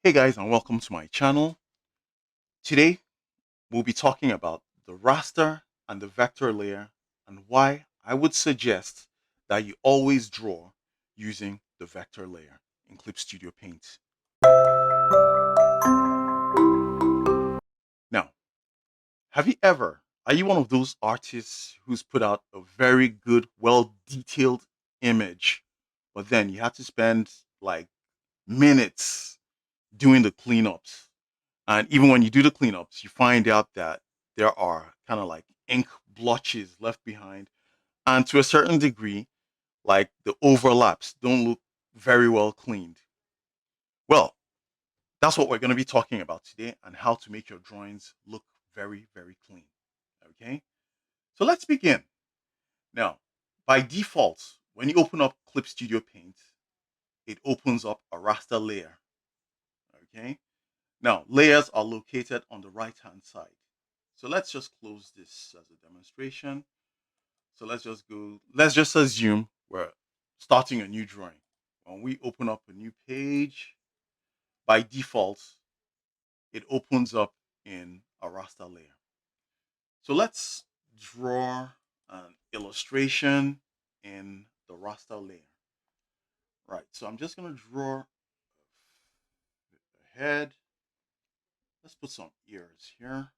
Hey guys, and welcome to my channel. Today we'll be talking about the raster and the vector layer and why I would suggest that you always draw using the vector layer in Clip Studio Paint. Now, are you one of those artists who's put out a very good, well detailed image, but then you have to spend like minutes doing the cleanups? And even when you do the cleanups, you find out that there are kind of like ink blotches left behind. And to a certain degree, like the overlaps don't look very well cleaned. Well, that's what we're going to be talking about today and how to make your drawings look very, very clean. Okay. So let's begin. Now, by default, when you open up Clip Studio Paint, it opens up a raster layer. Okay. Now, layers are located on the right-hand side. So let's just close this as a demonstration. So let's just assume we're starting a new drawing. When we open up a new page, by default, it opens up in a raster layer. So let's draw an illustration in the raster layer. Right, so I'm just gonna draw a head. Let's put some ears here.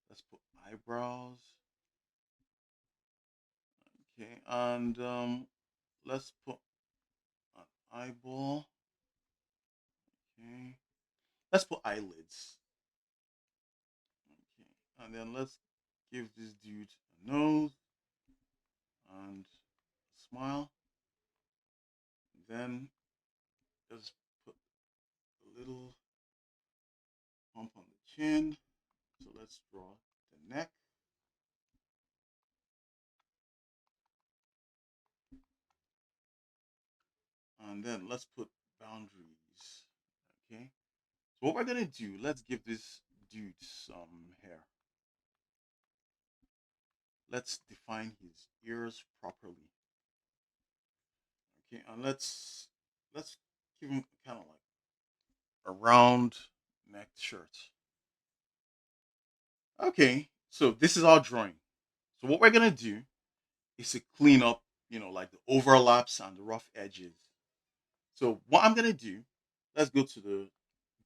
Let's put eyebrows. Okay, and let's put an eyeball. Okay, let's put eyelids. Okay, and then let's give this dude a nose and a smile. Then just put a little hump on the chin. So let's draw the neck. And then let's put boundaries. Okay, so what we're gonna do, let's give this dude some hair. Let's define his ears properly. Okay, and let's give him kind of like a round necked shirt. Okay, so this is our drawing. So what we're gonna do is to clean up, like the overlaps and the rough edges. So what I'm gonna do, let's go to the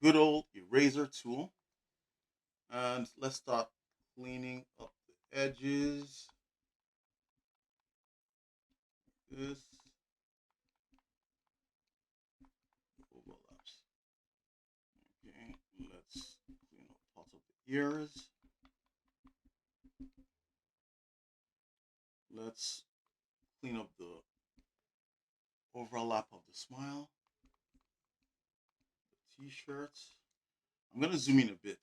good old eraser tool and let's start cleaning up the edges. This overlaps. Okay, let's clean up parts of the ears. Let's clean up the overlap of the smile, the t-shirt. I'm gonna zoom in a bit.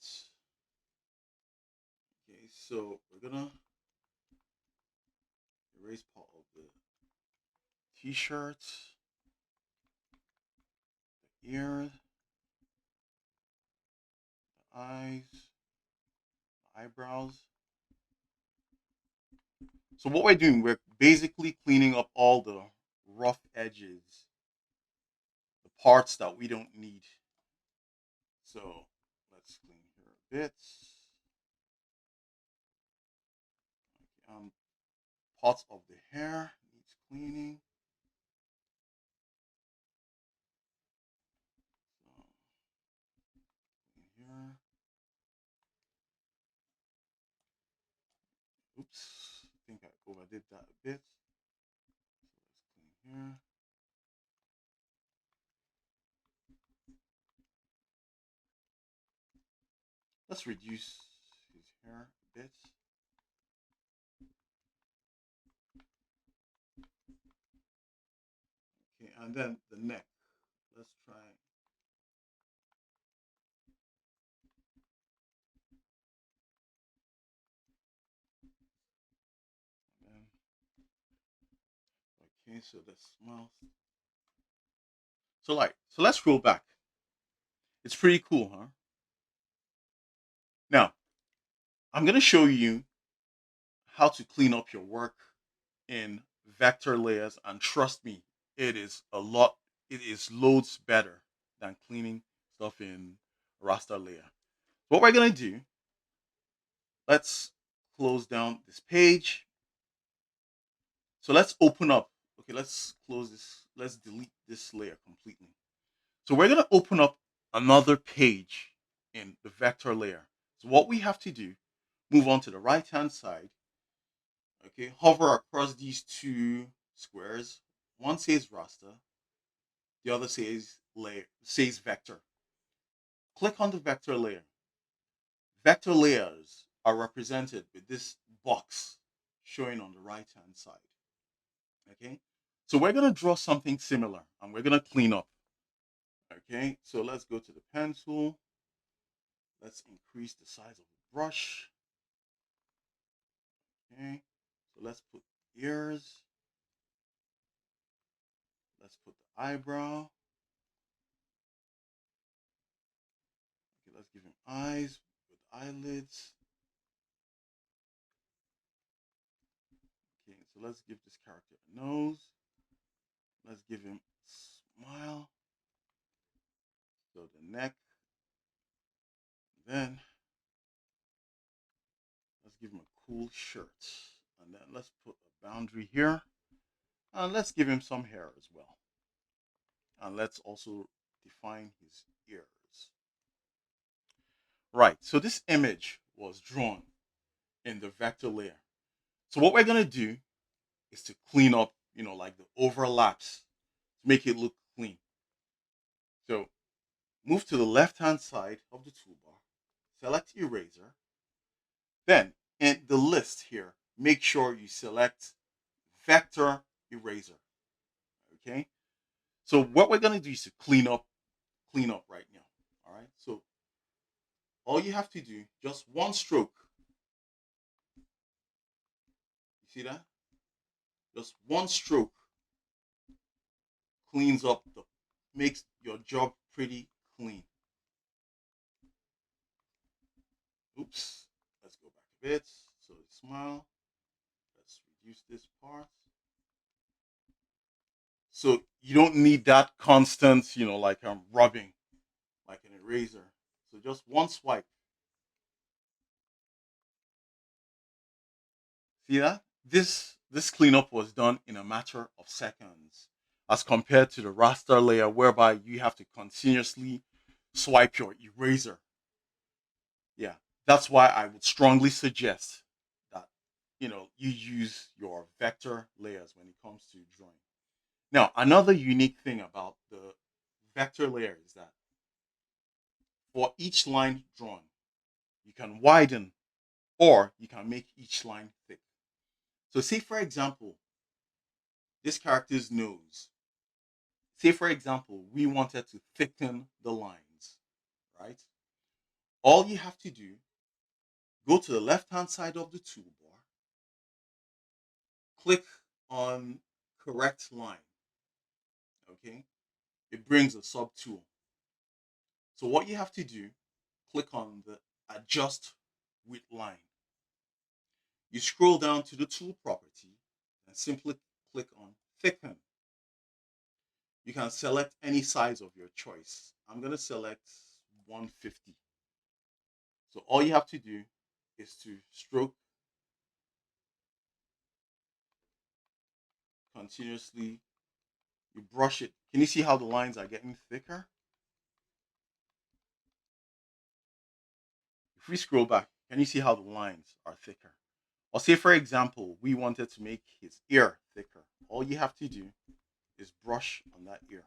Okay, so we're gonna erase part of the t-shirt, the ear, the eyes, the eyebrows. So what we're doing, we're basically cleaning up all the rough edges, the parts that we don't need. So let's clean here a bit. Okay, parts of the hair needs cleaning. So clean here. Oops, I think I overdid that a bit. So let's clean here. Let's reduce his hair a bit. Okay, and then the neck. Let's try. And okay, so the mouth. So let's scroll back. It's pretty cool, huh? Now, I'm gonna show you how to clean up your work in vector layers, and trust me, it is loads better than cleaning stuff in raster layer. What we're gonna do, let's close down this page. So let's open up. Okay, let's close this. Let's delete this layer completely. So we're gonna open up another page in the vector layer. So what we have to do, move on to the right hand side. Okay, hover across these two squares. One says raster, the other says layer, says vector. Click on the vector layer. Vector layers are represented with this box showing on the right hand side. Okay, so we're going to draw something similar and we're going to clean up. Okay, so let's go to the pen tool. Let's increase the size of the brush. Okay, so let's put ears. Let's put the eyebrow. Okay, let's give him eyes with eyelids. Okay, so let's give this character a nose. Let's give him a smile. So the neck. Then let's give him a cool shirt. And then let's put a boundary here. And let's give him some hair as well. And let's also define his ears. Right, so this image was drawn in the vector layer. So what we're going to do is to clean up, like the overlaps to make it look clean. So move to the left-hand side of the toolbar, select eraser. Then in the list here, make sure you select vector eraser. Okay. So what we're gonna do is to clean up right now. All right. So all you have to do, just one stroke. You see that? Just one stroke cleans up makes your job pretty clean. Oops. Let's go back a bit. So smile. Let's reduce this part. So you don't need that constant, like I'm rubbing like an eraser. So just one swipe. See that? This cleanup was done in a matter of seconds as compared to the raster layer whereby you have to continuously swipe your eraser. Yeah. That's why I would strongly suggest that you use your vector layers when it comes to drawing. Now, another unique thing about the vector layer is that for each line drawn, you can widen or you can make each line thick. So say for example, this character's nose. Say for example, we wanted to thicken the lines, right? All you have to do, go to the left-hand side of the toolbar, click on correct line, okay? It brings a sub tool. So what you have to do, click on the adjust with line. You scroll down to the tool property and simply click on thicken. You can select any size of your choice. I'm going to select 150. So all you have to do is to stroke continuously. You brush it. Can you see how the lines are getting thicker? If we scroll back, can you see how the lines are thicker? Or say, for example, we wanted to make his ear thicker. All you have to do is brush on that ear.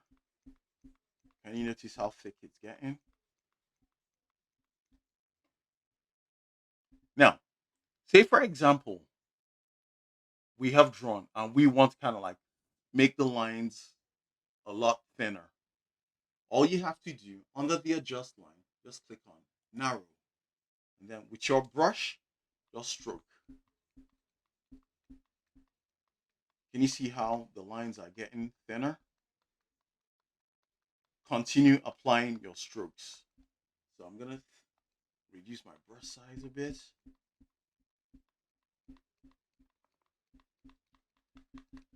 Can you notice how thick it's getting? Now, say, for example, we have drawn and we want to kind of like make the lines a lot thinner. All you have to do under the adjust line, just click on narrow. And then with your brush, just stroke. Can you see how the lines are getting thinner? Continue applying your strokes. So I'm going to reduce my brush size a bit.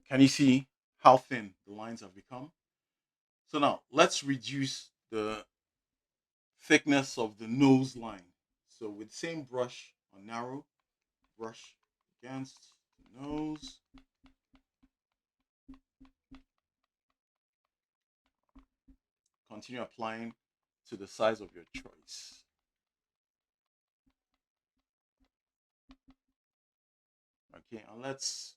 Can you see how thin the lines have become? So now let's reduce the thickness of the nose line. So with the same brush on narrow, brush against the nose. Continue applying to the size of your choice. Okay, and let's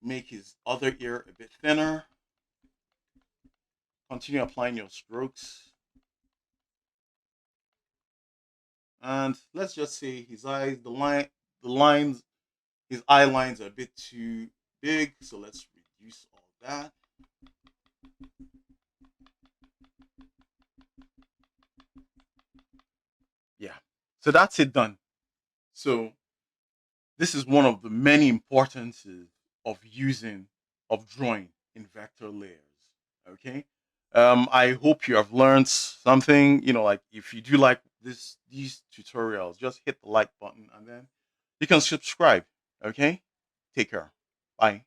make his other ear a bit thinner. Continue applying your strokes. And let's just say his eyes, the lines, his eye lines are a bit too big. So let's reduce all that. Yeah. So that's it done. So this is one of the many importances of drawing in vector layers. Okay. I hope you have learned something. Like if you do like these tutorials, just hit the like button and then you can subscribe. Okay. Take care. Bye.